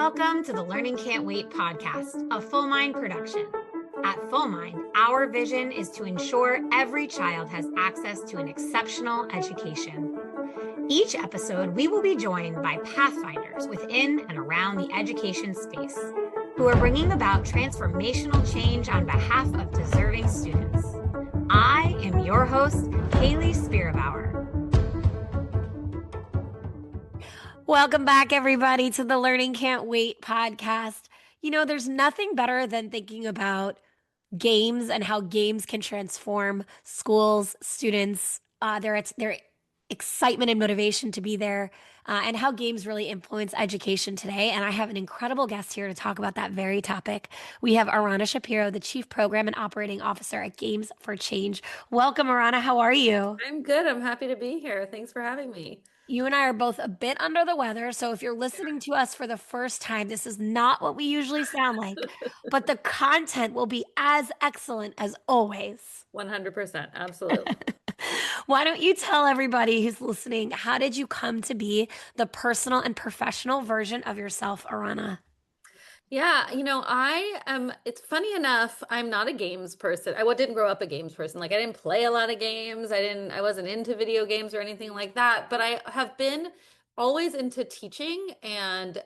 Welcome to the Learning Can't Wait podcast, a Full Mind production. At Full Mind, our vision is to ensure every child has access to an exceptional education. Each episode, we will be joined by pathfinders within and around the education space who are bringing about transformational change on behalf of deserving students. I am your host, Haley Spirabauer. Welcome back, everybody, to the Learning Can't Wait podcast. You know, there's nothing better than thinking about games and how games can transform schools, students, their excitement and motivation to be there, and how games really influence education today. And I have an incredible guest here to talk about that very topic. We have Arana Shapiro, the Chief Program and Operating Officer at Games for Change. Welcome, Arana. How are you? I'm good. I'm happy to be here. Thanks for having me. You and I are both a bit under the weather, so if you're listening to us for the first time, this is not what we usually sound like, but the content will be as excellent as always. 100%. Absolutely. Why don't you tell everybody who's listening, how did you come to be the personal and professional version of yourself, Arana? Yeah, it's funny enough, I'm not a games person. I didn't grow up a games person. Like I didn't play a lot of games. I wasn't into video games or anything like that, but I have been always into teaching and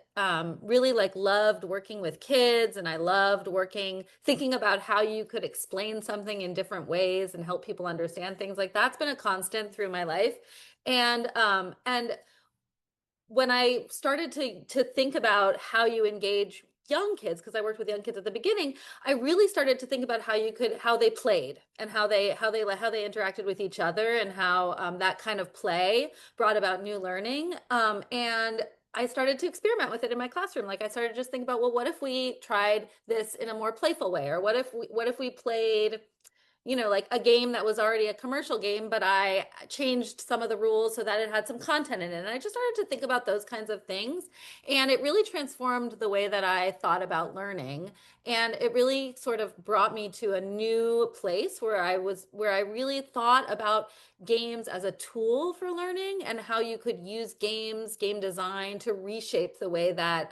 really like loved working with kids, and I loved thinking about how you could explain something in different ways and help people understand things. Like that's been a constant through my life. And when I started to think about how you engage young kids, because I worked with young kids at the beginning, I really started to think about how they played and how they interacted with each other, and how that kind of play brought about new learning. And I started to experiment with it in my classroom. Like I started to just think about, well, what if we tried this in a more playful way, or what if we played like a game that was already a commercial game, but I changed some of the rules so that it had some content in it. And I just started to think about those kinds of things. And it really transformed the way that I thought about learning. And it really sort of brought me to a new place where I really thought about games as a tool for learning, and how you could use game design to reshape the way that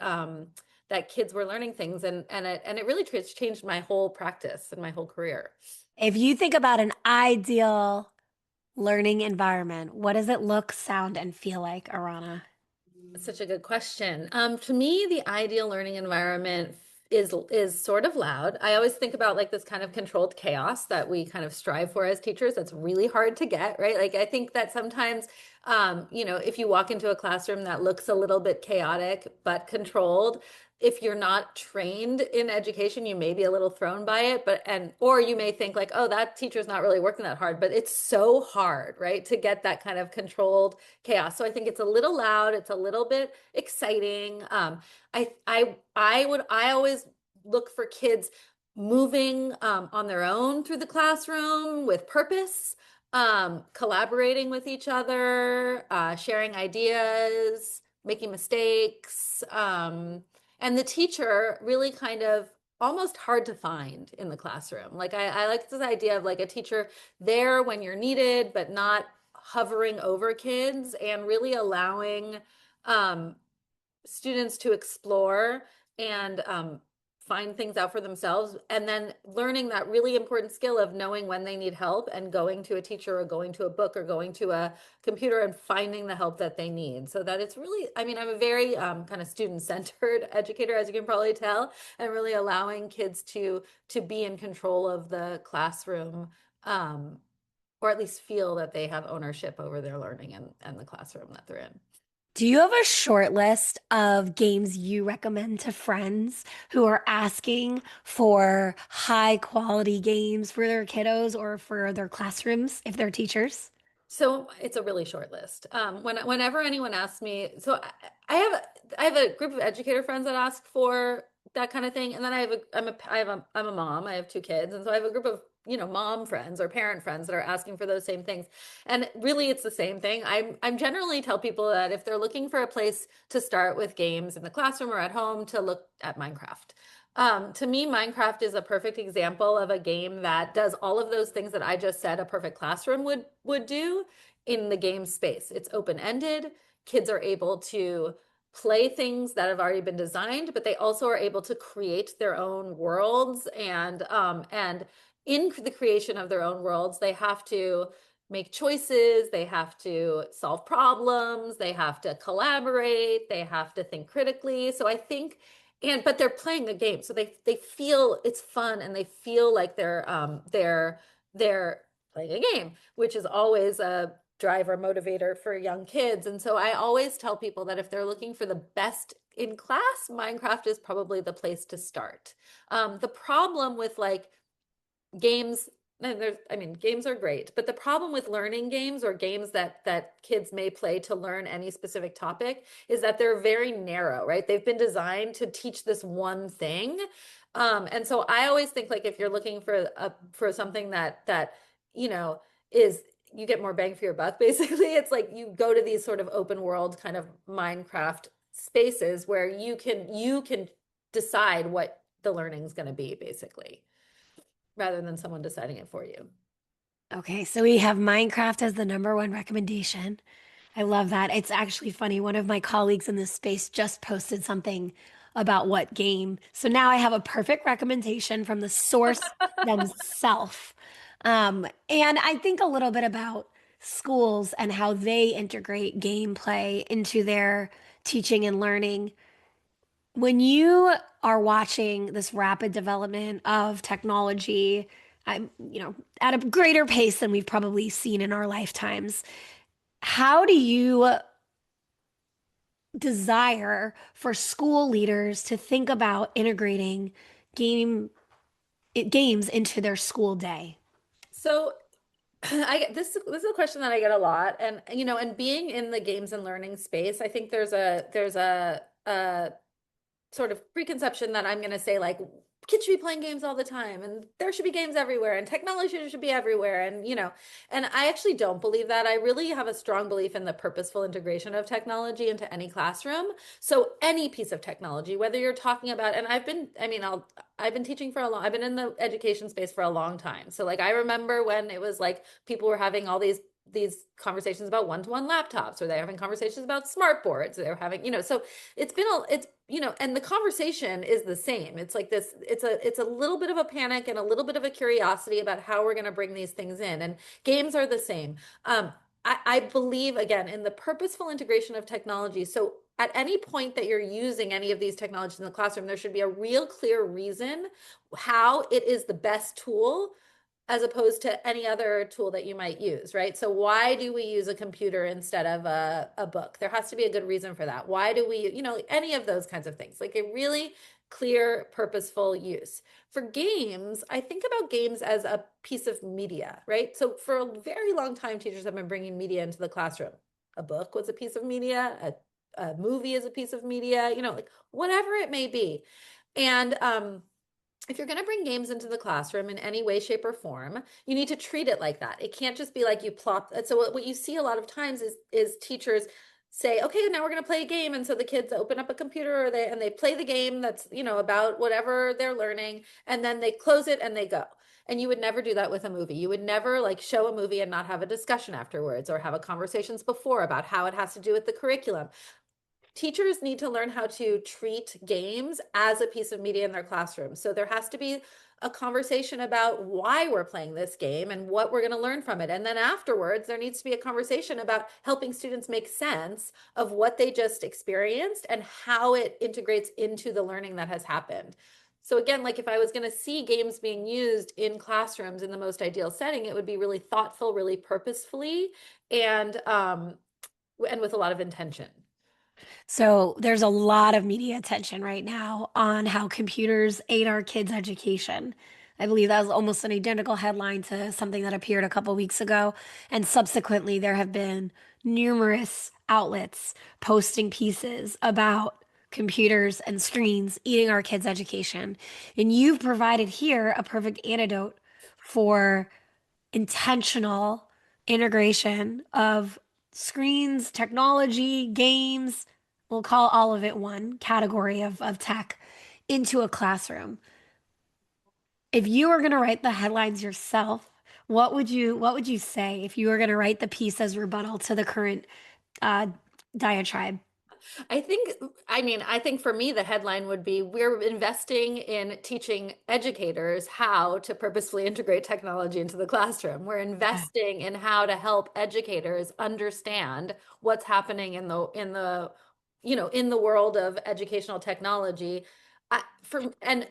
that kids were learning things. And it really changed my whole practice and my whole career. If you think about an ideal learning environment, what does it look, sound, and feel like, Arana? Such a good question. To me, the ideal learning environment is sort of loud. I always think about like this kind of controlled chaos that we kind of strive for as teachers. That's really hard to get, right? Like I think that sometimes, if you walk into a classroom that looks a little bit chaotic but controlled, if you're not trained in education, you may be a little thrown by it, or you may think like, oh, that teacher's not really working that hard, but it's so hard, right, to get that kind of controlled chaos. So I think it's a little loud, it's a little bit exciting. I always look for kids moving on their own through the classroom with purpose, collaborating with each other, sharing ideas, making mistakes. And the teacher really kind of almost hard to find in the classroom. Like I like this idea of like a teacher there when you're needed, but not hovering over kids, and really allowing students to explore and find things out for themselves, and then learning that really important skill of knowing when they need help and going to a teacher or going to a book or going to a computer and finding the help that they need. So that it's really, I mean, I'm a very kind of student-centered educator, as you can probably tell, and really allowing kids to be in control of the classroom, or at least feel that they have ownership over their learning and the classroom that they're in. Do you have a short list of games you recommend to friends who are asking for high quality games for their kiddos or for their classrooms if they're teachers? So it's a really short list. Whenever anyone asks me, I have a group of educator friends that ask for that kind of thing, and then I'm a mom. I have two kids, and so I have a group of mom friends or parent friends that are asking for those same things. And really, it's the same thing. I'm generally tell people that if they're looking for a place to start with games in the classroom or at home, to look at Minecraft. To me, Minecraft is a perfect example of a game that does all of those things that I just said a perfect classroom would do in the game space. It's open-ended. Kids are able to play things that have already been designed, but they also are able to create their own worlds. And in the creation of their own worlds, they have to make choices, they have to solve problems, they have to collaborate, they have to think critically. So I think, and but they're playing a game, so they feel it's fun and they feel like they're playing a game, which is always a driver motivator for young kids. And so I always tell people that if they're looking for the best in class, Minecraft is probably the place to start. The problem with like games, and there's, I mean, games are great, but the problem with learning games or games that kids may play to learn any specific topic is that they're very narrow, right? They've been designed to teach this one thing. And so I always think like if you're looking for something that you know is you get more bang for your buck, basically, it's like you go to these sort of open world kind of Minecraft spaces where you can decide what the learning's going to be, basically, rather than someone deciding it for you. Okay, so we have Minecraft as the number one recommendation. I love that. It's actually funny. One of my colleagues in this space just posted something about what game. So now I have a perfect recommendation from the source themselves. And I think a little bit about schools and how they integrate gameplay into their teaching and learning. When you are watching this rapid development of technology, at a greater pace than we've probably seen in our lifetimes, how do you desire for school leaders to think about integrating game games into their school day? So this is a question that I get a lot, and and being in the games and learning space, I think there's a sort of preconception that I'm going to say like kids should be playing games all the time and there should be games everywhere and technology should be everywhere, and and I actually don't believe that. I really have a strong belief in the purposeful integration of technology into any classroom. So any piece of technology, whether you're talking about, and I've been teaching for a long, I've been in the education space for a long time. So like I remember when it was like people were having all these conversations about one-to-one laptops, or they're having conversations about smart boards, they're having, so it's and the conversation is the same. It's like this, it's a little bit of a panic and a little bit of a curiosity about how we're going to bring these things in. And games are the same. I believe again in the purposeful integration of technology. So at any point that you're using any of these technologies in the classroom, there should be a real clear reason how it is the best tool as opposed to any other tool that you might use, right? So why do we use a computer instead of a book? There has to be a good reason for that. Why do we, any of those kinds of things, like a really clear, purposeful use. For games, I think about games as a piece of media, right? So for a very long time, teachers have been bringing media into the classroom. A book was a piece of media, a movie is a piece of media, like whatever it may be. And if you're going to bring games into the classroom in any way, shape, or form, you need to treat it like that. It can't just be like you plop. So what you see a lot of times is teachers say, okay, now we're going to play a game. And so the kids open up a computer, or they play the game that's, about whatever they're learning, and then they close it and they go. And you would never do that with a movie. You would never like show a movie and not have a discussion afterwards, or have a conversations before about how it has to do with the curriculum. Teachers need to learn how to treat games as a piece of media in their classroom. So there has to be a conversation about why we're playing this game and what we're going to learn from it. And then afterwards, there needs to be a conversation about helping students make sense of what they just experienced and how it integrates into the learning that has happened. So again, like if I was going to see games being used in classrooms in the most ideal setting, it would be really thoughtful, really purposefully, and with a lot of intention. So there's a lot of media attention right now on how computers aid our kids' education. I believe that was almost an identical headline to something that appeared a couple weeks ago. And subsequently, there have been numerous outlets posting pieces about computers and screens eating our kids' education. And you've provided here a perfect antidote for intentional integration of screens, technology, games, we'll call all of it one category of tech, into a classroom. If you were going to write the headlines yourself, what would you say if you were going to write the piece as rebuttal to the current uh, diatribe? I think, I think for me, the headline would be we're investing in teaching educators how to purposefully integrate technology into the classroom. We're Yeah. investing in how to help educators understand what's happening in the world of educational technology. I, for and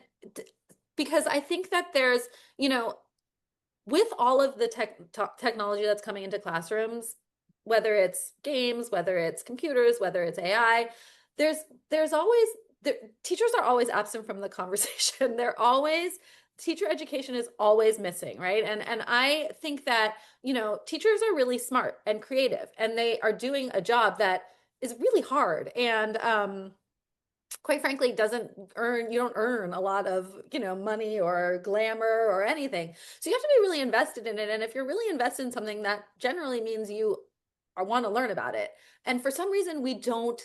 because I think that there's, you know, with all of the technology that's coming into classrooms, whether it's games, whether it's computers, whether it's AI, there's there's always the teachers are always absent from the conversation. They're always teacher education is always missing, right? And I think that, teachers are really smart and creative, and they are doing a job that is really hard. And quite frankly doesn't earn you don't earn a lot of money or glamour or anything, so you have to be really invested in it. And if you're really invested in something, that generally means you want to learn about it. And for some reason we don't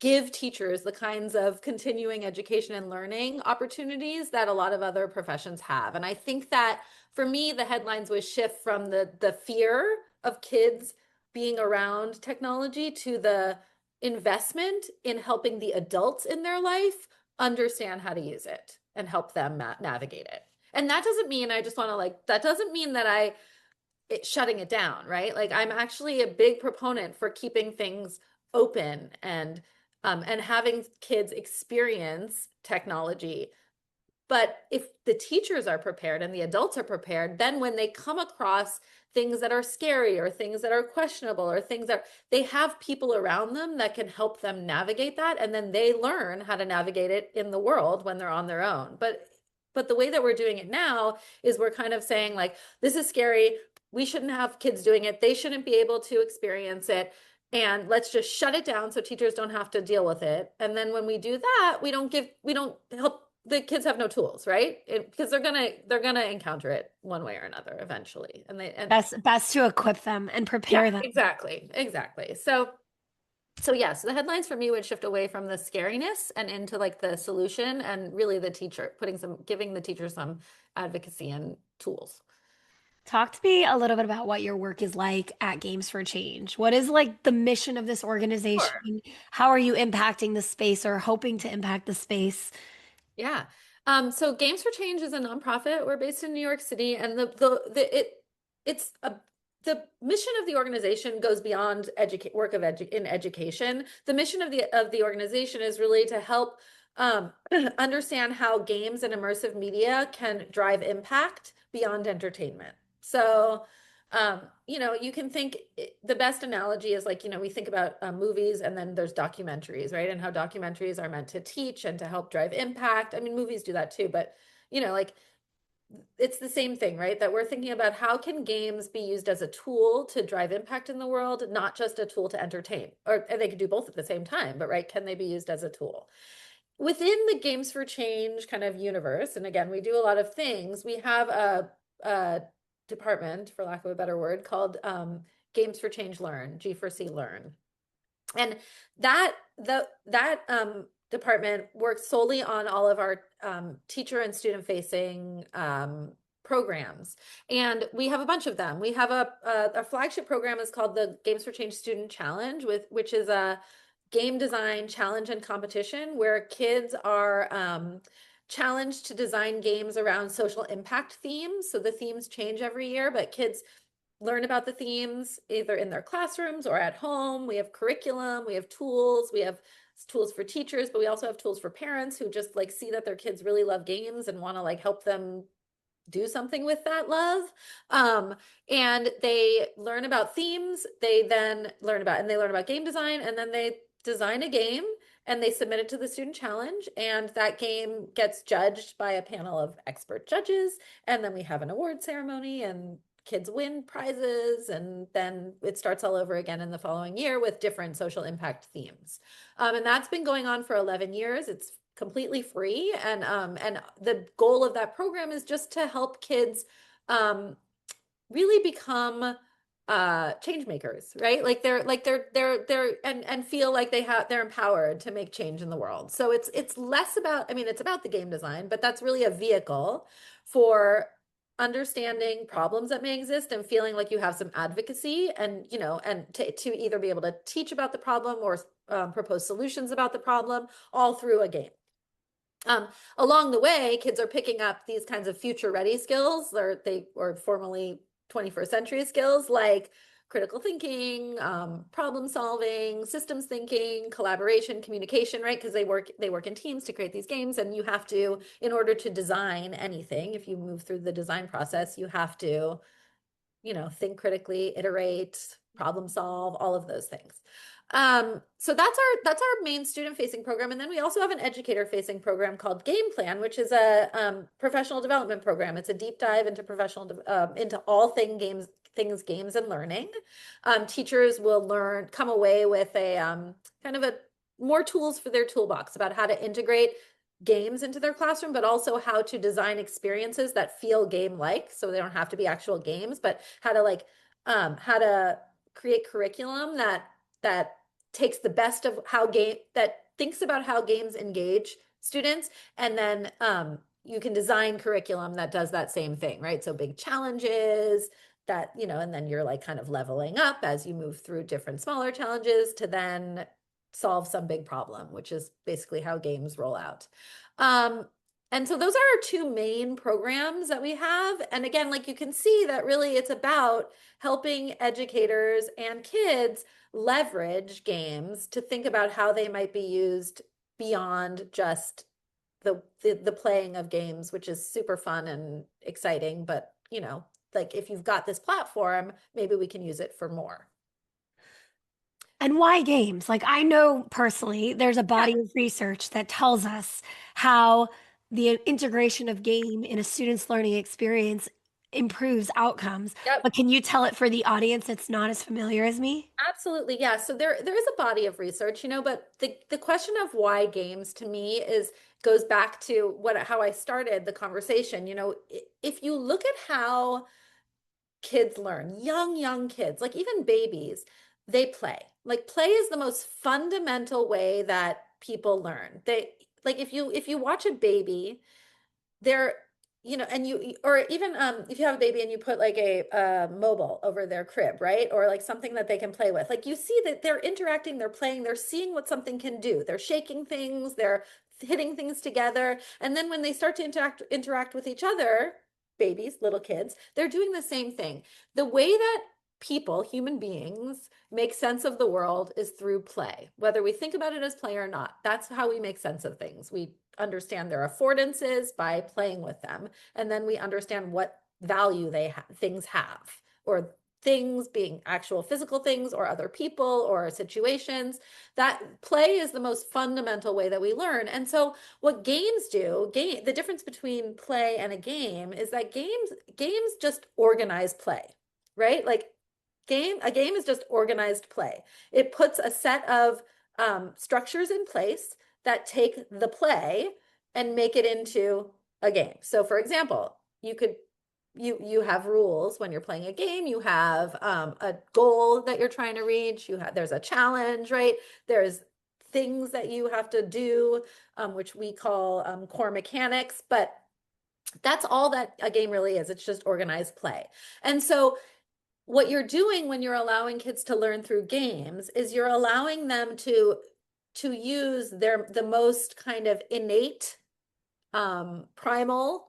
give teachers the kinds of continuing education and learning opportunities that a lot of other professions have. And I think that for me, the headlines would shift from the fear of kids being around technology to the investment in helping the adults in their life understand how to use it and help them navigate it. And that doesn't mean I just want to that doesn't mean that shutting it down, right? Like I'm actually a big proponent for keeping things open and having kids experience technology. But if the teachers are prepared and the adults are prepared, then when they come across things that are scary or things that are questionable or things that they have people around them that can help them navigate that, and then they learn how to navigate it in the world when they're on their own. But the way that we're doing it now is we're kind of saying like, this is scary. We shouldn't have kids doing it. They shouldn't be able to experience it. And let's just shut it down so teachers don't have to deal with it. And then when we do that, we don't help the kids have no tools, right? Because they're gonna encounter it one way or another eventually. Best to equip them and Yeah, prepare them. exactly. So yes, the headlines for me would shift away from the scariness and into like the solution, and really the teacher giving the teacher some advocacy and tools. Talk to me a little bit about what your work is like at Games for Change. What is like the mission of this organization? Sure. How are you impacting the space or hoping to impact the space? Yeah. So Games for Change is a nonprofit. We're based in New York City, and it's a the mission of the organization goes beyond in education. The mission of the organization is really to help understand how games and immersive media can drive impact beyond entertainment. So, you can think the best analogy is like, we think about movies, and then there's documentaries, right? And how documentaries are meant to teach and to help drive impact. I mean, movies do that too, but like it's the same thing, right? That we're thinking about how can games be used as a tool to drive impact in the world, not just a tool to entertain, and they can do both at the same time, but right, can they be used as a tool? Within the Games for Change kind of universe, and again, we do a lot of things. We have a department, for lack of a better word, called Games for Change Learn, G for C Learn. And that department works solely on all of our teacher and student facing programs. And we have a bunch of them. We have a flagship program is called the Games for Change Student Challenge, which is a game design challenge and competition where kids are challenged to design games around social impact themes. So the themes change every year, but kids learn about the themes either in their classrooms or at home. We have curriculum, we have tools, we have tools for teachers, but we also have tools for parents who just like see that their kids really love games and want to like help them do something with that love. And they learn about themes, they learn about game design, and then they design a game and they submit it to the student challenge, and that game gets judged by a panel of expert judges, and then we have an award ceremony, and kids win prizes, and then it starts all over again in the following year with different social impact themes. And that's been going on for 11 years. It's completely free, and the goal of that program is just to help kids really become change makers, right? Like they're and feel like they're empowered to make change in the world. So it's less about, I mean, it's about the game design, but that's really a vehicle for understanding problems that may exist and feeling like you have some advocacy, and and to either be able to teach about the problem or propose solutions about the problem, all through a game. Um, Along the way, kids are picking up these kinds of future ready skills, or formerly 21st century skills like critical thinking, problem solving, systems thinking, collaboration, communication, right? Because they work in teams to create these games, and you have to, in order to design anything, if you move through the design process, you have to, think critically, iterate, problem solve, all of those things. So that's our main student facing program. And then we also have an educator facing program called Game Plan, which is a professional development program. It's a deep dive into into all things games and learning. Teachers will come away with a kind of a more tools for their toolbox about how to integrate games into their classroom, but also how to design experiences that feel game-like. So they don't have to be actual games, but how to create curriculum that takes the best of that thinks about how games engage students, and then you can design curriculum that does that same thing, right? So big challenges and then you're like kind of leveling up as you move through different smaller challenges to then solve some big problem, which is basically how games roll out. Um, and so those are our two main programs that we have. And again, like you can see that really it's about helping educators and kids leverage games to think about how they might be used beyond just the playing of games, which is super fun and exciting. But, like if you've got this platform, maybe we can use it for more. And why games? Like, I know personally, there's a Yeah. body of research that tells us how the integration of game in a student's learning experience improves outcomes. Yep. But can you tell it for the audience that's not as familiar as me? Absolutely. Yeah. So there is a body of research, but the question of why games to me goes back to how I started the conversation. If you look at how kids learn, young kids, like even babies, they play. Like play is the most fundamental way that people learn. They like if you watch a baby, they're and or even if you have a baby and you put like a mobile over their crib, right? Or like something that they can play with, like you see that they're interacting, they're playing, they're seeing what something can do, they're shaking things, they're hitting things together, and then when they start to interact with each other, babies, little kids, they're doing the same thing. The way that people, human beings, make sense of the world is through play, whether we think about it as play or not. That's how we make sense of things. We understand their affordances by playing with them, and then we understand what value things have, or things being actual physical things or other people or situations. That play is the most fundamental way that we learn. And so what games do, the difference between play and a game is that games just organize play, right? Like a game is just organized play. It puts a set of structures in place that take the play and make it into a game. So for example, you have rules when you're playing a game. You have a goal that you're trying to reach. There's a challenge, right? There's things that you have to do, which we call core mechanics. But that's all that a game really is. It's just organized play. And so what you're doing when you're allowing kids to learn through games is you're allowing them to use the most kind of innate primal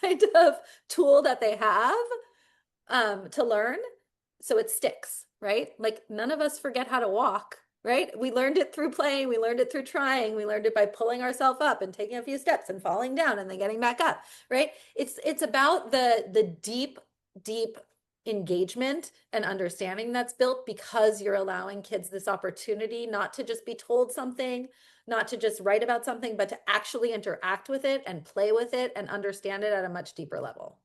kind of tool that they have to learn, so it sticks, right? Like none of us forget how to walk, right? We learned it through playing, we learned it through trying, we learned it by pulling ourselves up and taking a few steps and falling down and then getting back up, right? It's about the deep engagement and understanding that's built because you're allowing kids this opportunity not to just be told something, not to just write about something, but to actually interact with it and play with it and understand it at a much deeper level.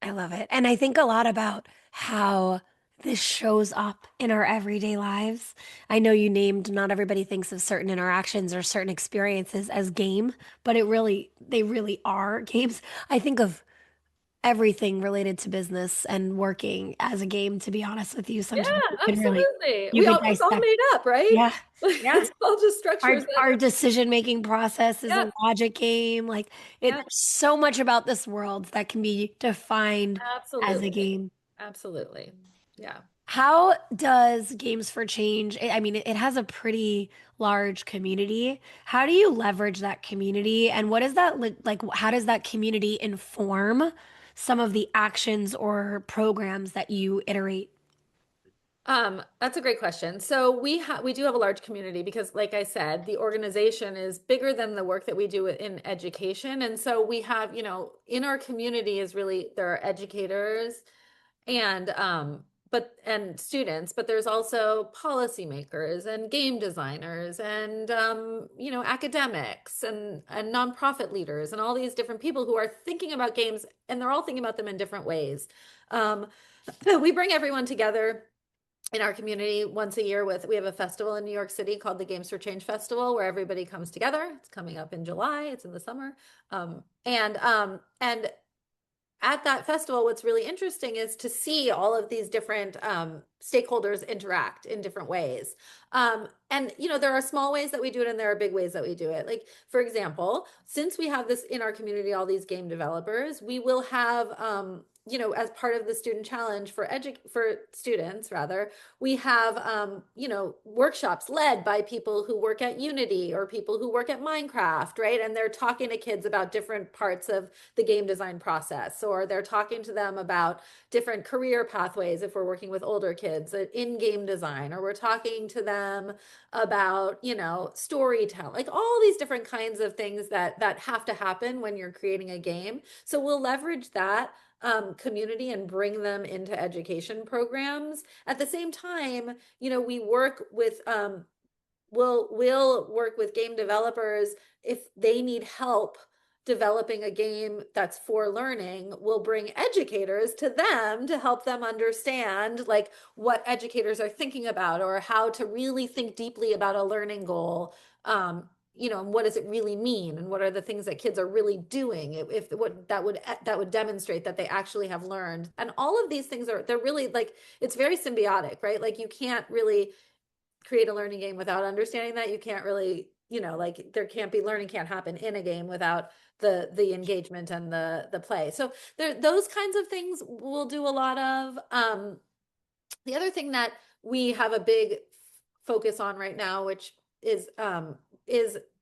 I love it. And I think a lot about how this shows up in our everyday lives. I know you named not everybody thinks of certain interactions or certain experiences as game, but they really are games. I think of everything related to business and working as a game, to be honest with you. Yeah, Sometimes absolutely. you could It's all dissect. made up, right? Yeah. Yeah. It's all just Our structures that our decision-making process is a Yep, logic game. Like yep, there's so much about this world that can be defined as a absolutely. game. Absolutely. Yeah. How does Games for Change, I mean, it has a pretty large community. How do you leverage that community? And what is that like, how does that community inform some of the actions or programs that you iterate? That's a great question. So we do have a large community because, like I said, the organization is bigger than the work that we do in education. And so we have, in our community is really there are educators and and students, but there's also policymakers and game designers and academics and nonprofit leaders and all these different people who are thinking about games, and they're all thinking about them in different ways. Um, we bring everyone together in our community once a year. We have a festival in New York City called the Games for Change Festival, where everybody comes together. It's coming up in July. It's in the summer. And at that festival, what's really interesting is to see all of these different stakeholders interact in different ways. And there are small ways that we do it, and there are big ways that we do it. Like, for example, since we have this in our community, all these game developers, we will have as part of the student challenge for students, rather, we have workshops led by people who work at Unity or people who work at Minecraft, right? And they're talking to kids about different parts of the game design process, or they're talking to them about different career pathways if we're working with older kids in game design, or we're talking to them about, storytelling, like all these different kinds of things that have to happen when you're creating a game. So we'll leverage that community and bring them into education programs. At the same time, we work with we'll work with game developers if they need help developing a game that's for learning. We'll bring educators to them to help them understand like what educators are thinking about, or how to really think deeply about a learning goal. And what does it really mean, and what are the things that kids are really doing, if what that would demonstrate that they actually have learned. And all of these things they're really like, it's very symbiotic, right? Like, you can't really create a learning game without understanding that. You can't really, like, there can't be learning, can't happen in a game without the engagement and the play. So those kinds of things we'll do a lot of. The other thing that we have a big focus on right now, which is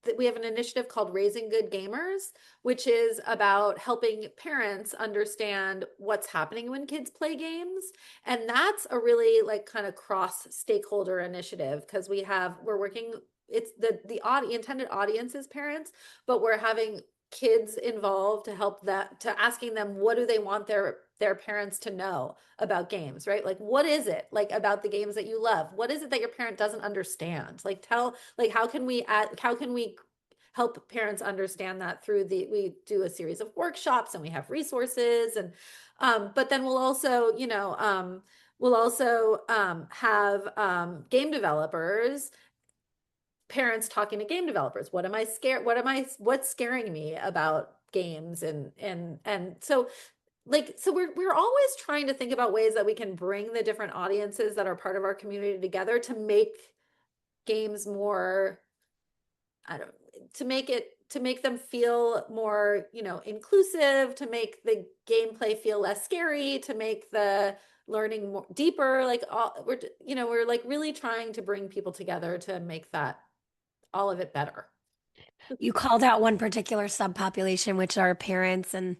that we have an initiative called Raising Good Gamers, which is about helping parents understand what's happening when kids play games. And that's a really like kind of cross stakeholder initiative, because we're working, it's the intended audience is parents, but we're having kids involved to help to asking them, what do they want their parents to know about games, right? Like, what is it like about the games that you love? What is it that your parent doesn't understand? Like, how can we help parents understand that through we do a series of workshops, and we have resources. And but then we'll also have game developers, parents talking to game developers. What am I scared? What's scaring me about games? And so, like, so we're always trying to think about ways that we can bring the different audiences that are part of our community together to make games more, I don't, to make them feel more, inclusive, to make the gameplay feel less scary, to make the learning more deeper. Like, we're like really trying to bring people together to make that all of it better. You called out one particular subpopulation, which are parents, and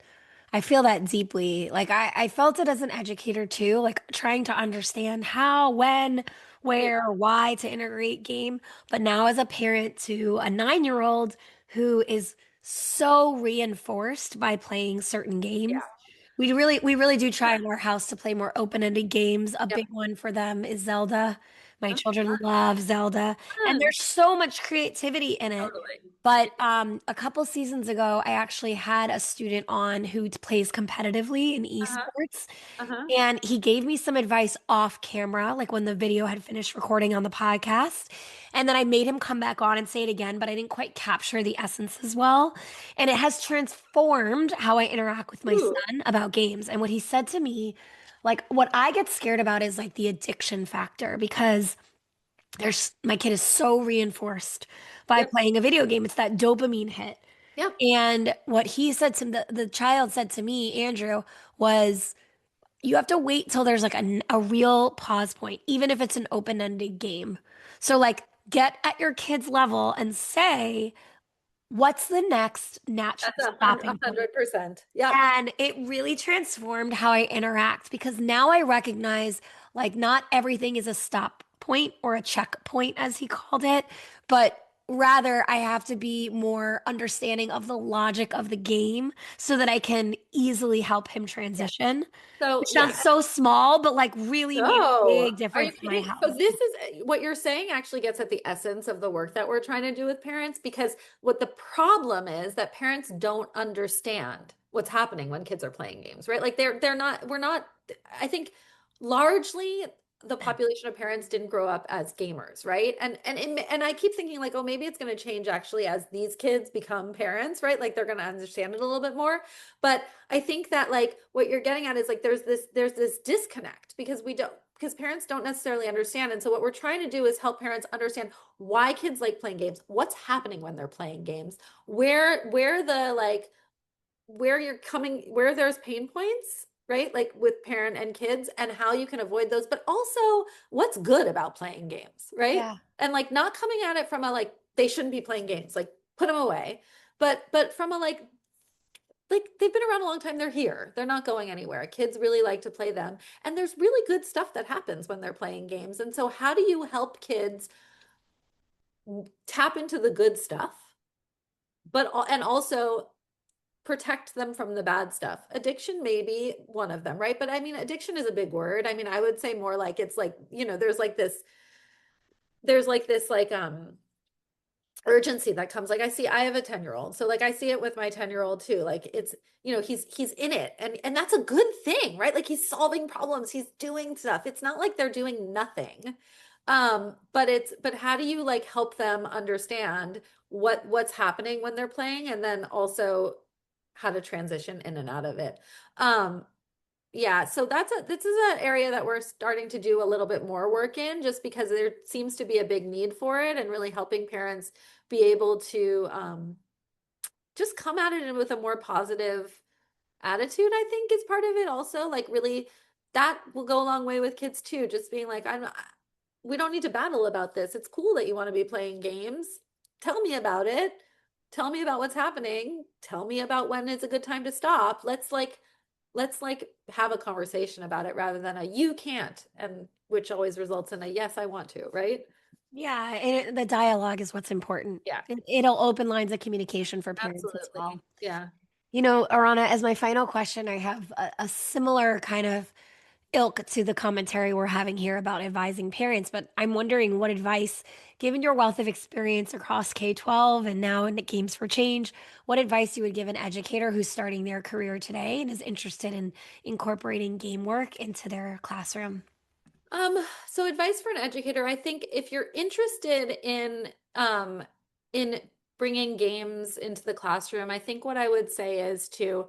I feel that deeply. Like I felt it as an educator too, like trying to understand how, when, Yeah. where, why to integrate game. But now as a parent to a 9-year-old who is so reinforced by playing certain Yeah. games. We really do try in our house to play more open-ended games. A Yep. big one for them is Zelda. My That's children love Zelda, and fun. there's so much creativity in it. Totally. But a couple seasons ago, I actually had a student on who plays competitively in Uh-huh. esports, Uh-huh. and he gave me some advice off camera, like when the video had finished recording on the podcast. And then I made him come back on and say it again, but I didn't quite capture the essence as well. And it has transformed how I interact with my Ooh. son about games. And what he said to me, like what I get scared about is like the addiction factor, because there's my kid is so reinforced by Yep. playing a video game. It's that dopamine hit. Yep. And what he said to the child said to me, Andrew, was you have to wait till there's like a real pause point, even if it's an open-ended game. So like get at your kid's level and say, what's the next natural That's a stopping point? 100%. Yep. And it really transformed how I interact because now I recognize like not everything is a stop point or a checkpoint, as he called it, but rather I have to be more understanding of the logic of the game so that I can easily help him Yeah. transition. So Which sounds yeah. so small, but like really made a No, big are you difference in my kidding? So house. this is what you're saying actually gets at the essence of the work that we're trying to do with parents because what the problem is that parents don't understand what's happening when kids are playing games, right? Like they're not we're not I think largely the population of parents didn't grow up as gamers, right? And I keep thinking like, oh, maybe it's going to change actually as these kids become parents, right? Like they're going to understand it a little bit more. But I think that like what you're getting at is like there's this disconnect because we don't because parents don't necessarily understand. And so what we're trying to do is help parents understand why kids like playing games, what's happening when they're playing games, where the like where you're coming where there's pain points, right? Like with parent and kids and how you can avoid those, but also what's good about playing games, right? Yeah. And like not coming at it from a like they shouldn't be playing games, like put them away. But from a like they've been around a long time, they're here, they're not going anywhere, kids really like to play them, and there's really good stuff that happens when they're playing games. And so how do you help kids tap into the good stuff but and also protect them from the bad stuff? Addiction may be one of them, right? But I mean addiction is a big word. I mean I would say more like it's like there's like this urgency that comes. Like I have a 10-year-old, so like I see it with my 10-year-old too. Like it's he's in it, and that's a good thing, right? Like he's solving problems, he's doing stuff. It's not like they're doing nothing. But how do you like help them understand what's happening when they're playing, and then also how to transition in and out of it. Yeah, so this is an area that we're starting to do a little bit more work in just because there seems to be a big need for it, and really helping parents be able to just come at it with a more positive attitude, I think is part of it also. Like really that will go a long way with kids too. Just being like, we don't need to battle about this. It's cool that you want to be playing games. Tell me about it. Tell me about what's happening. Tell me about when it's a good time to stop. Let's like have a conversation about it rather than a you can't, and which always results in a yes, I want to, right? Yeah, and the dialogue is what's important. Yeah, It'll open lines of communication for parents as well. absolutely. Yeah. You know, Arana, as my final question, I have a similar kind of ilk to the commentary we're having here about advising parents, but I'm wondering what advice, given your wealth of experience across K-12 and now in the Games for Change, what advice you would give an educator who's starting their career today and is interested in incorporating game work into their classroom? So advice for an educator, I think if you're interested in bringing games into the classroom, I think what I would say is to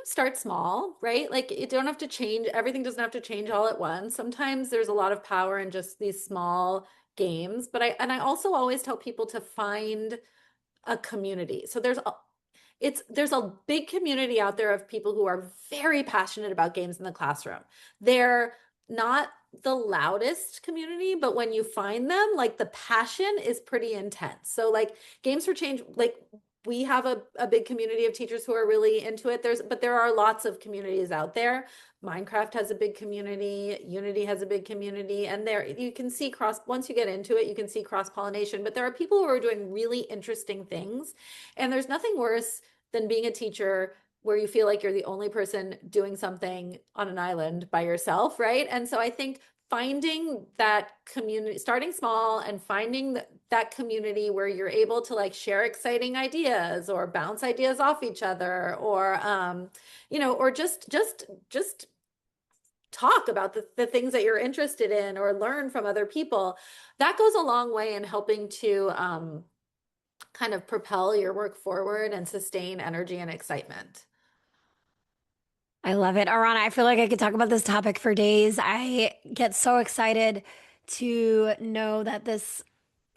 start small, right? Like you don't have to change, everything doesn't have to change all at once. Sometimes there's a lot of power in just these small games, but I also always tell people to find a community. So there's a big community out there of people who are very passionate about games in the classroom. They're not the loudest community, but when you find them, like the passion is pretty intense. So like Games for Change, like we have a big community of teachers who are really into it. But there are lots of communities out there. Minecraft has a big community, Unity has a big community, and there you can see once you get into it, you can see cross pollination. But there are people who are doing really interesting things, and there's nothing worse than being a teacher where you feel like you're the only person doing something on an island by yourself, right? And so I think finding that community, starting small and finding that community where you're able to like share exciting ideas or bounce ideas off each other, or or just talk about the things that you're interested in or learn from other people, that goes a long way in helping to kind of propel your work forward and sustain energy and excitement. I love it. Arana, I feel like I could talk about this topic for days. I get so excited to know that this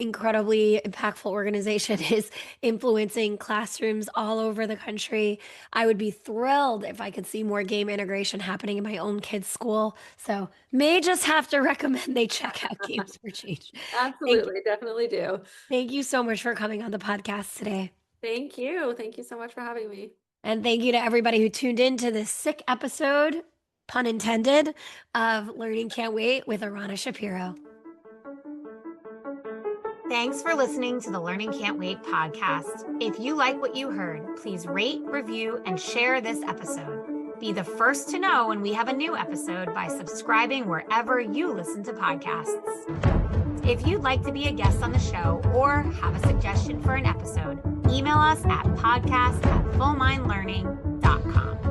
incredibly impactful organization is influencing classrooms all over the country. I would be thrilled if I could see more game integration happening in my own kids' school. So may just have to recommend they check out Games for Change. Thank, Absolutely, definitely do. thank you so much for coming on the podcast today. Thank you. Thank you so much for having me. And thank you to everybody who tuned in to this sick episode, pun intended, of Learning Can't Wait with Arana Shapiro. Thanks for listening to the Learning Can't Wait podcast. If you like what you heard, please rate, review, and share this episode. Be the first to know when we have a new episode by subscribing wherever you listen to podcasts. If you'd like to be a guest on the show or have a suggestion for an episode, email us at podcast@fullmindlearning.com.